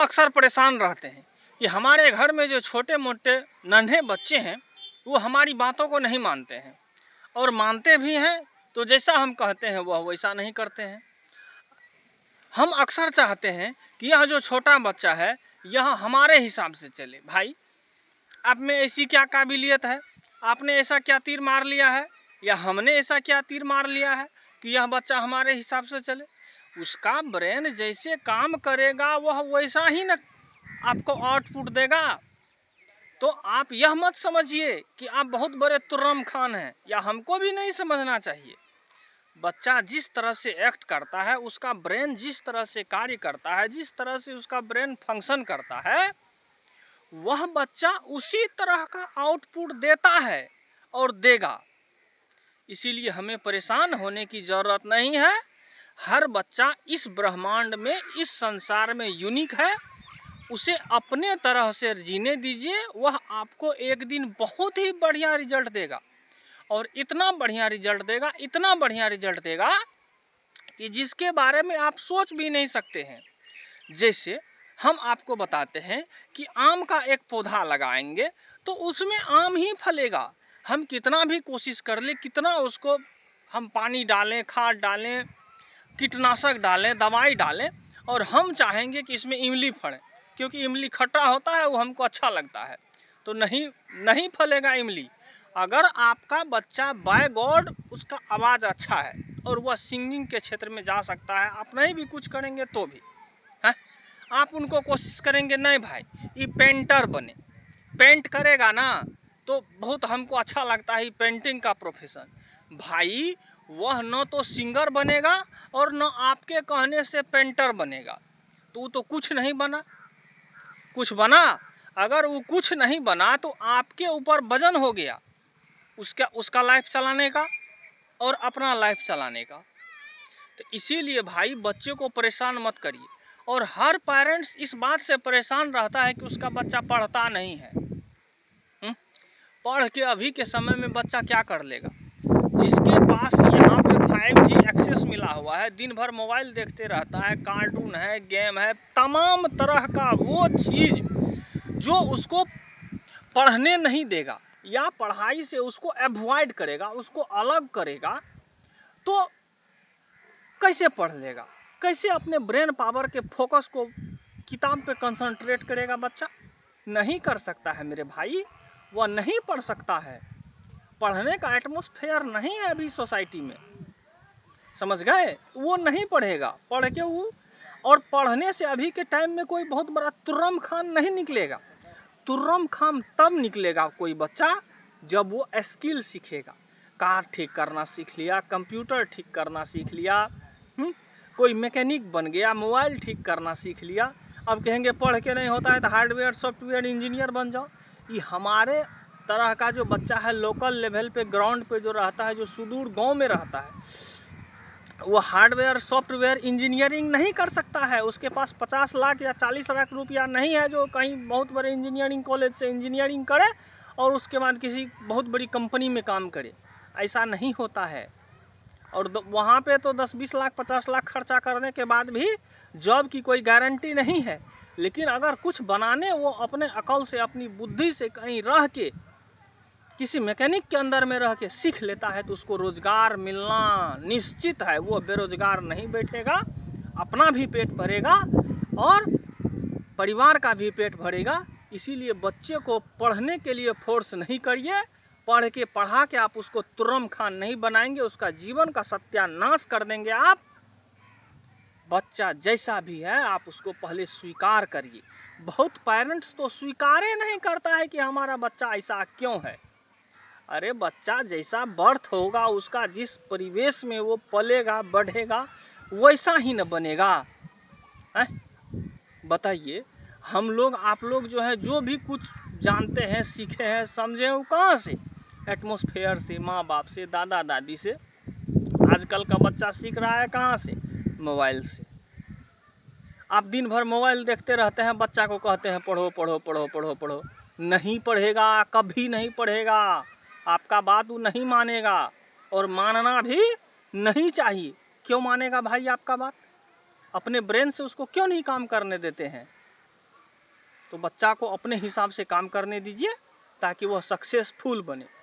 अक्सर परेशान रहते हैं कि हमारे घर में जो छोटे मोटे नन्हे बच्चे हैं वो हमारी बातों को नहीं मानते हैं, और मानते भी हैं तो जैसा हम कहते हैं वह वैसा नहीं करते हैं। हम अक्सर चाहते हैं कि यह जो छोटा बच्चा है यह हमारे हिसाब से चले। भाई, आप में ऐसी क्या काबिलियत है, आपने ऐसा क्या तीर मार लिया है, या हमने ऐसा क्या तीर मार लिया है कि यह बच्चा हमारे हिसाब से चले। उसका ब्रेन जैसे काम करेगा वह वैसा ही न आपको आउटपुट देगा। तो आप यह मत समझिए कि आप बहुत बड़े तुर्रम खान हैं, या हमको भी नहीं समझना चाहिए। बच्चा जिस तरह से एक्ट करता है, उसका ब्रेन जिस तरह से कार्य करता है, जिस तरह से उसका ब्रेन फंक्शन करता है, वह बच्चा उसी तरह का आउटपुट देता है और देगा। इसीलिए हमें परेशान होने की ज़रूरत नहीं है। हर बच्चा इस ब्रह्मांड में, इस संसार में यूनिक है। उसे अपने तरह से जीने दीजिए, वह आपको एक दिन बहुत ही बढ़िया रिजल्ट देगा, और इतना बढ़िया रिजल्ट देगा, इतना बढ़िया रिजल्ट देगा कि जिसके बारे में आप सोच भी नहीं सकते हैं। जैसे हम आपको बताते हैं कि आम का एक पौधा लगाएंगे तो उसमें आम ही फलेगा। हम कितना भी कोशिश कर ले, कितना उसको हम पानी डालें, खाद डालें, कीटनाशक डालें, दवाई डालें, और हम चाहेंगे कि इसमें इमली फले, क्योंकि इमली खट्टा होता है, वो हमको अच्छा लगता है, तो नहीं फलेगा इमली। अगर आपका बच्चा बाय गॉड उसका आवाज़ अच्छा है और वह सिंगिंग के क्षेत्र में जा सकता है, आप नहीं भी कुछ करेंगे तो भी है, आप उनको कोशिश करेंगे नहीं भाई ये पेंटर बने, पेंट करेगा ना तो बहुत हमको अच्छा लगता है पेंटिंग का प्रोफेशन। भाई वह न तो सिंगर बनेगा और न आपके कहने से पेंटर बनेगा, तो वो तो कुछ नहीं बना। कुछ बना, अगर वो कुछ नहीं बना तो आपके ऊपर वजन हो गया उसका लाइफ चलाने का और अपना लाइफ चलाने का। तो इसीलिए भाई बच्चे को परेशान मत करिए। और हर पेरेंट्स इस बात से परेशान रहता है कि उसका बच्चा पढ़ता नहीं है। पढ़ के अभी के समय में बच्चा क्या कर लेगा। जिसके पास यहाँ पे 5G एक्सेस मिला हुआ है, दिन भर मोबाइल देखते रहता है, कार्टून है, गेम है, तमाम तरह का वो चीज़ जो उसको पढ़ने नहीं देगा या पढ़ाई से उसको अवॉइड करेगा, उसको अलग करेगा, तो कैसे पढ़ लेगा, कैसे अपने ब्रेन पावर के फोकस को किताब पे कंसंट्रेट करेगा बच्चा। नहीं कर सकता है मेरे भाई, वह नहीं पढ़ सकता है। पढ़ने का एटमॉस्फेयर नहीं है अभी सोसाइटी में, समझ गए। वो नहीं पढ़ेगा, पढ़ के वो, और पढ़ने से अभी के टाइम में कोई बहुत बड़ा तुर्रम खान नहीं निकलेगा। तुर्रम खान तब निकलेगा कोई बच्चा जब वो स्किल सीखेगा। कार ठीक करना सीख लिया, कंप्यूटर ठीक करना सीख लिया, कोई मैकेनिक बन गया, मोबाइल ठीक करना सीख लिया। अब कहेंगे पढ़ के नहीं होता है तो हार्डवेयर सॉफ्टवेयर इंजीनियर बन जाओ। ये हमारे तरह का जो बच्चा है लोकल लेवल पे, ग्राउंड पे जो रहता है, जो सुदूर गांव में रहता है, वो हार्डवेयर सॉफ्टवेयर इंजीनियरिंग नहीं कर सकता है। उसके पास 50 लाख या 40 लाख रुपया नहीं है जो कहीं बहुत बड़े इंजीनियरिंग कॉलेज से इंजीनियरिंग करे और उसके बाद किसी बहुत बड़ी कंपनी में काम करे। ऐसा नहीं होता है। और वहाँ पे तो 10-20 लाख 50 लाख खर्चा करने के बाद भी जॉब की कोई गारंटी नहीं है। लेकिन अगर कुछ बनाने वो अपने अकल से, अपनी बुद्धि से कहीं रह के, किसी मैकेनिक के अंदर में रह के सीख लेता है तो उसको रोजगार मिलना निश्चित है। वो बेरोजगार नहीं बैठेगा, अपना भी पेट भरेगा और परिवार का भी पेट भरेगा। इसीलिए बच्चे को पढ़ने के लिए फोर्स नहीं करिए। पढ़ा के आप उसको तुर्रम खान नहीं बनाएंगे, उसका जीवन का सत्यानाश कर देंगे आप। बच्चा जैसा भी है आप उसको पहले स्वीकार करिए। बहुत पेरेंट्स तो स्वीकार ही नहीं करता है कि हमारा बच्चा ऐसा क्यों है। अरे बच्चा जैसा बर्थ होगा, उसका जिस परिवेश में वो पलेगा बढ़ेगा वैसा ही न बनेगा। बताइए, हम लोग आप लोग जो है जो भी कुछ जानते हैं, सीखे हैं, समझे हैं, वो कहाँ से? एटमॉस्फेयर से, माँ बाप से, दादा दादी से। आजकल का बच्चा सीख रहा है कहाँ से? मोबाइल से। आप दिन भर मोबाइल देखते रहते हैं, बच्चा को कहते हैं पढ़ो पढ़ो पढ़ो पढ़ो पढ़ो, नहीं पढ़ेगा, कभी नहीं पढ़ेगा। आपका बात वो नहीं मानेगा और मानना भी नहीं चाहिए। क्यों मानेगा भाई आपका बात? अपने ब्रेन से उसको क्यों नहीं काम करने देते हैं? तो बच्चा को अपने हिसाब से काम करने दीजिए ताकि वह सक्सेसफुल बने।